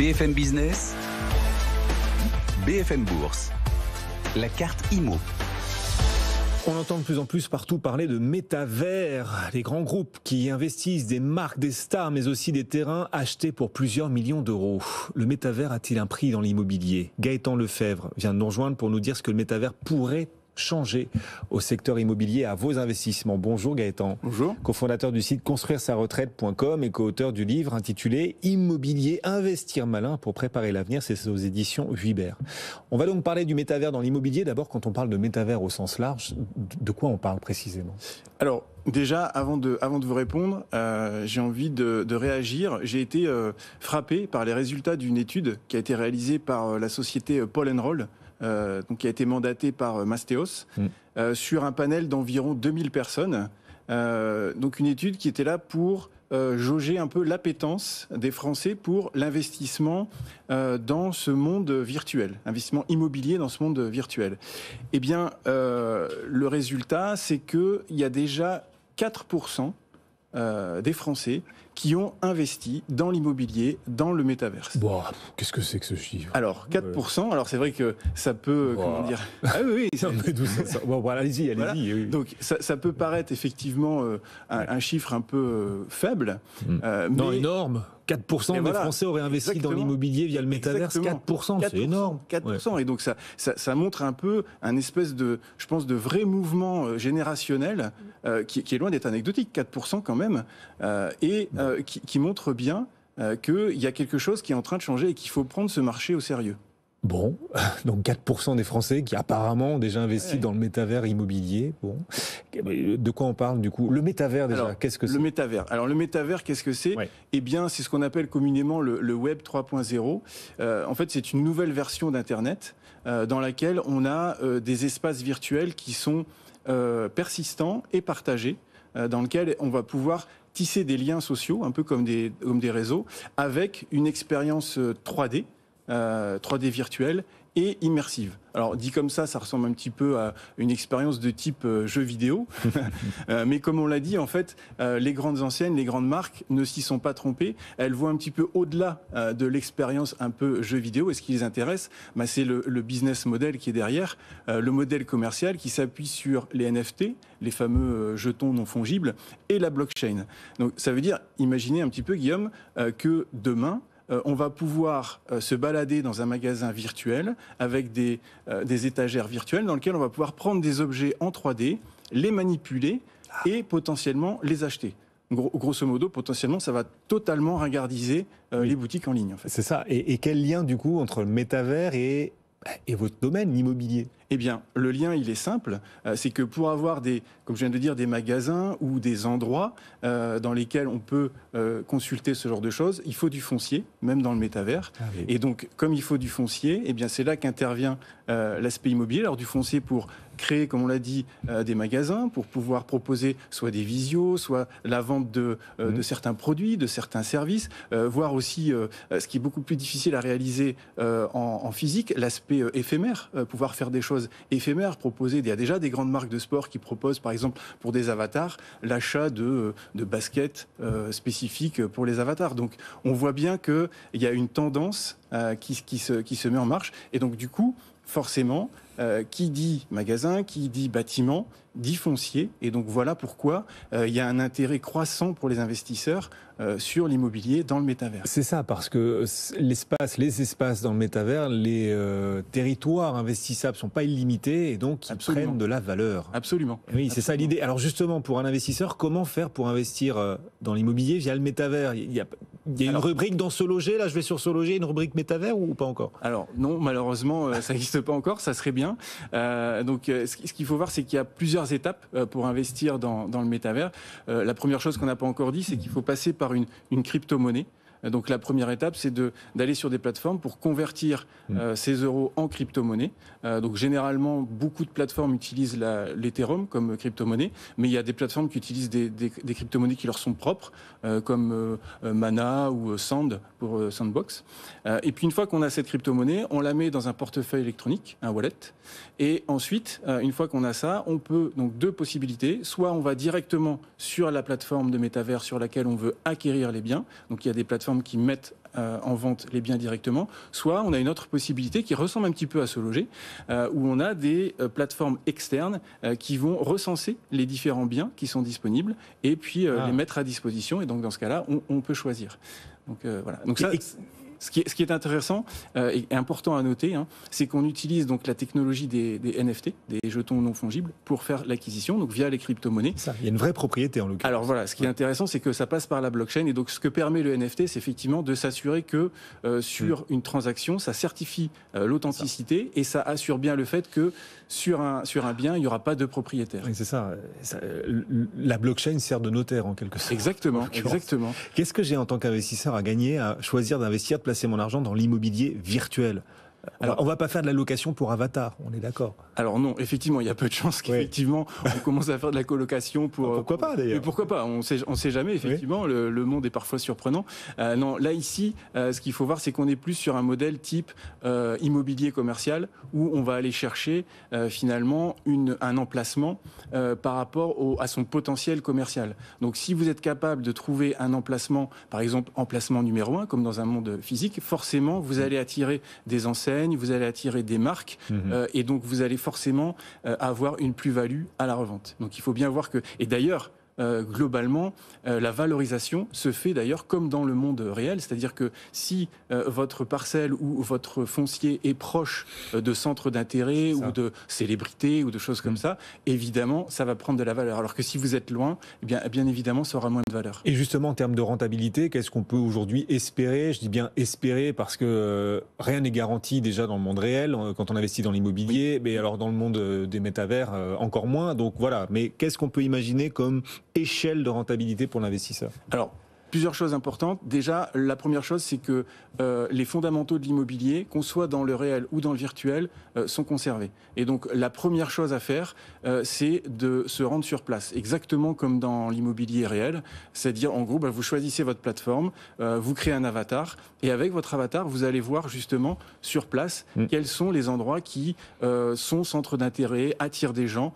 BFM Business, BFM Bourse, la carte IMO. On entend de plus en plus partout parler de métavers, les grands groupes qui investissent des marques, des stars, mais aussi des terrains achetés pour plusieurs millions d'euros. Le métavers a-t-il un prix dans l'immobilier ? Gaëtan Lefebvre vient de nous rejoindre pour nous dire ce que le métavers pourrait changer au secteur immobilier, à vos investissements. Bonjour Gaëtan. Bonjour. Cofondateur du site construire-sa-retraite.com et co-auteur du livre intitulé Immobilier, investir malin pour préparer l'avenir. C'est aux éditions Vuibert. On va donc parler du métavers dans l'immobilier. D'abord, quand on parle de métavers au sens large, de quoi on parle précisément ? Alors, déjà, avant de vous répondre, j'ai envie de réagir. J'ai été frappé par les résultats d'une étude qui a été réalisée par la société Paul & Roll, donc qui a été mandatée par Mastéos, sur un panel d'environ 2000 personnes. Donc une étude qui était là pour jauger un peu l'appétence des Français pour l'investissement dans ce monde virtuel, investissement immobilier dans ce monde virtuel. Eh bien, le résultat, c'est qu'il y a déjà 4% des Français qui ont investi dans l'immobilier, dans le métaverse. Bon, qu'est-ce que c'est que ce chiffre ? Alors, 4%, alors c'est vrai que ça peut, comment dire... Ah oui, ça. Bon, voilà, allez-y. Voilà. Oui. Donc, ça peut paraître effectivement un chiffre un peu faible. Non, mais énorme. 4% des Français auraient investi dans l'immobilier via le métaverse. 4%, c'est énorme. 4%. Ouais. Et donc, ça montre un peu un espèce de, je pense, de vrai mouvement générationnel qui est loin d'être anecdotique. 4% quand même. Qui montre bien qu'il y a quelque chose qui est en train de changer et qu'il faut prendre ce marché au sérieux. Bon, donc 4% des Français qui apparemment ont déjà investi dans le métavers immobilier. Bon, de quoi on parle du coup ? Le métavers déjà, alors, qu'est-ce que c'est ? Le métavers. Alors le métavers, qu'est-ce que c'est ? Eh bien, c'est ce qu'on appelle communément le Web 3.0. En fait, c'est une nouvelle version d'Internet dans laquelle on a des espaces virtuels qui sont persistants et partagés, dans lequel on va pouvoir tisser des liens sociaux, un peu comme des réseaux, avec une expérience 3D virtuelle et immersive. Alors, dit comme ça ressemble un petit peu à une expérience de type jeu vidéo. Mais comme on l'a dit, en fait, les grandes enseignes, les grandes marques ne s'y sont pas trompées. Elles voient un petit peu au-delà de l'expérience un peu jeu vidéo. Et ce qui les intéresse, c'est le business model qui est derrière, le modèle commercial qui s'appuie sur les NFT, les fameux jetons non fongibles, et la blockchain. Donc, ça veut dire, imaginez un petit peu, Guillaume, que demain, on va pouvoir se balader dans un magasin virtuel avec des étagères virtuelles dans lesquelles on va pouvoir prendre des objets en 3D, les manipuler et potentiellement les acheter. Grosso modo, potentiellement, ça va totalement ringardiser les boutiques en ligne. En fait. C'est ça. Et quel lien, du coup, entre le métavers et votre domaine, l'immobilier ? Eh bien, le lien, il est simple. C'est que pour avoir comme je viens de dire, des magasins ou des endroits dans lesquels on peut consulter ce genre de choses, il faut du foncier, même dans le métavers. Ah oui. Et donc, comme il faut du foncier, eh bien, c'est là qu'intervient l'aspect immobilier. Alors, du foncier pour créer, comme on l'a dit, des magasins, pour pouvoir proposer soit des visios, soit la vente de certains produits, de certains services, voire aussi, ce qui est beaucoup plus difficile à réaliser en physique, l'aspect éphémère, pouvoir faire des choses éphémères, proposer. Il y a déjà des grandes marques de sport qui proposent, par exemple, pour des avatars, l'achat de baskets spécifiques pour les avatars. Donc, on voit bien qu'il y a une tendance qui se met en marche. Et donc, du coup, forcément, qui dit magasin, qui dit bâtiment, dit foncier. Et donc voilà pourquoi il y a un intérêt croissant pour les investisseurs sur l'immobilier dans le métavers. C'est ça, parce que les espaces dans le métavers, les territoires investissables ne sont pas illimités et donc ils prennent de la valeur. Absolument. Oui, c'est ça l'idée. Alors justement, pour un investisseur, comment faire pour investir dans l'immobilier via le métavers ? Il y a une rubrique dans SoLoger, là je vais sur SoLoger, une rubrique métavers ou pas encore ? Alors non, malheureusement, ça n'existe pas encore, ça serait bien. Donc ce qu'il faut voir, c'est qu'il y a plusieurs étapes pour investir dans le métavers. La première chose qu'on n'a pas encore dit, c'est qu'il faut passer par une crypto-monnaie. Donc la première étape, c'est d'aller sur des plateformes pour convertir ces euros en crypto-monnaie. Donc généralement, beaucoup de plateformes utilisent l'Ethereum comme crypto-monnaie, mais il y a des plateformes qui utilisent des crypto-monnaies qui leur sont propres, comme Mana ou Sand pour Sandbox. Et puis une fois qu'on a cette crypto-monnaie, on la met dans un portefeuille électronique, un wallet. Et ensuite, une fois qu'on a ça, on peut, donc deux possibilités, soit on va directement sur la plateforme de métavers sur laquelle on veut acquérir les biens. Donc il y a des plateformes qui mettent en vente les biens directement, soit on a une autre possibilité qui ressemble un petit peu à SeLoger, où on a des plateformes externes qui vont recenser les différents biens qui sont disponibles et puis les mettre à disposition. Et donc dans ce cas-là, on peut choisir. Donc voilà. Donc ça, ce qui est intéressant et important à noter, c'est qu'on utilise donc la technologie des NFT, des jetons non fongibles, pour faire l'acquisition, donc via les crypto-monnaies. Ça, il y a une vraie propriété en l'occurrence. Alors voilà, ce qui est intéressant, c'est que ça passe par la blockchain. Et donc ce que permet le NFT, c'est effectivement de s'assurer que sur une transaction, ça certifie l'authenticité et ça assure bien le fait que sur un bien, il n'y aura pas de propriétaire. Oui, c'est ça. La blockchain sert de notaire en quelque sorte. Exactement, exactement. Qu'est-ce que j'ai en tant qu'investisseur à gagner à choisir d'investir, de placer mon argent dans l'immobilier virtuel? Alors, on va pas faire de la location pour avatar, on est d'accord? Alors non, effectivement, il y a peu de chances qu'effectivement on commence à faire de la colocation pour. Pourquoi pas d'ailleurs? Mais pourquoi pas? On sait jamais. Effectivement, le monde est parfois surprenant. Non, là ici, ce qu'il faut voir, c'est qu'on est plus sur un modèle type immobilier commercial où on va aller chercher finalement un emplacement par rapport à son potentiel commercial. Donc, si vous êtes capable de trouver un emplacement, par exemple emplacement numéro 1, comme dans un monde physique, forcément vous allez attirer des enseignes, vous allez attirer des marques et donc vous allez forcément avoir une plus-value à la revente. Donc il faut bien voir que... Et d'ailleurs, globalement, la valorisation se fait d'ailleurs comme dans le monde réel, c'est-à-dire que si votre parcelle ou votre foncier est proche de centres d'intérêt ou de célébrités ou de choses comme ça, évidemment, ça va prendre de la valeur. Alors que si vous êtes loin, eh bien évidemment, ça aura moins de valeur. Et justement, en termes de rentabilité, qu'est-ce qu'on peut aujourd'hui espérer? Je dis bien espérer parce que rien n'est garanti déjà dans le monde réel quand on investit dans l'immobilier, mais alors dans le monde des métavers encore moins. Donc voilà, mais qu'est-ce qu'on peut imaginer comme échelle de rentabilité pour l'investisseur? Alors, plusieurs choses importantes. Déjà, la première chose, c'est que les fondamentaux de l'immobilier, qu'on soit dans le réel ou dans le virtuel, sont conservés. Et donc, la première chose à faire, c'est de se rendre sur place, exactement comme dans l'immobilier réel. C'est-à-dire, en gros, vous choisissez votre plateforme, vous créez un avatar, et avec votre avatar, vous allez voir justement sur place quels sont les endroits qui sont centres d'intérêt, attirent des gens,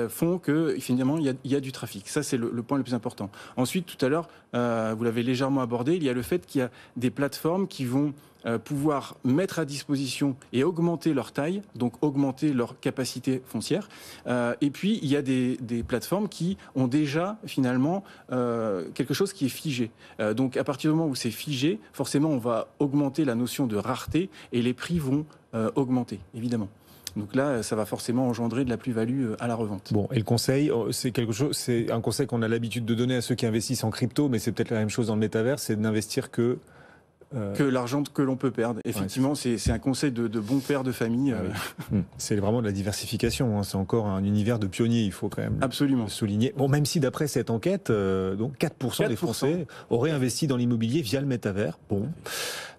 font que finalement, il y a du trafic. Ça, c'est le point le plus important. Ensuite, tout à l'heure, vous l'avez légèrement abordé, il y a le fait qu'il y a des plateformes qui vont pouvoir mettre à disposition et augmenter leur taille, donc augmenter leur capacité foncière. Et puis, il y a des plateformes qui ont déjà, finalement, quelque chose qui est figé. Donc, à partir du moment où c'est figé, forcément, on va augmenter la notion de rareté et les prix vont augmenter, évidemment. Donc là, ça va forcément engendrer de la plus-value à la revente. Bon, et le conseil, c'est un conseil qu'on a l'habitude de donner à ceux qui investissent en crypto, mais c'est peut-être la même chose dans le métavers, c'est d'investir que l'argent que l'on peut perdre. Effectivement, c'est un conseil de bon père de famille. C'est vraiment de la diversification. C'est encore un univers de pionniers, il faut quand même le souligner. Bon, même si d'après cette enquête, donc 4% des Français auraient investi dans l'immobilier via le métavers. Bon,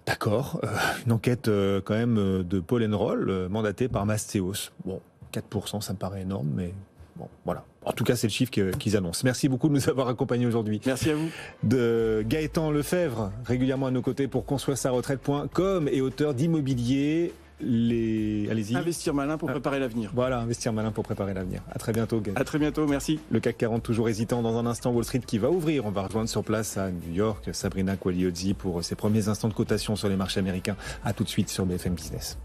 d'accord. Une enquête quand même de Paul Enroll, mandatée par Mastéos. Bon, 4%, ça me paraît énorme, mais bon, voilà. En tout cas, c'est le chiffre qu'ils annoncent. Merci beaucoup de nous avoir accompagnés aujourd'hui. Merci à vous. De Gaëtan Lefebvre, régulièrement à nos côtés pour construire sa retraite.com et auteur d'Immobilier. Allez-y. Investir malin pour préparer l'avenir. Voilà, investir malin pour préparer l'avenir. À très bientôt, Gaëtan. À très bientôt, merci. Le CAC 40 toujours hésitant. Dans un instant, Wall Street qui va ouvrir. On va rejoindre sur place à New York Sabrina Quagliozzi pour ses premiers instants de cotation sur les marchés américains. À tout de suite sur BFM Business.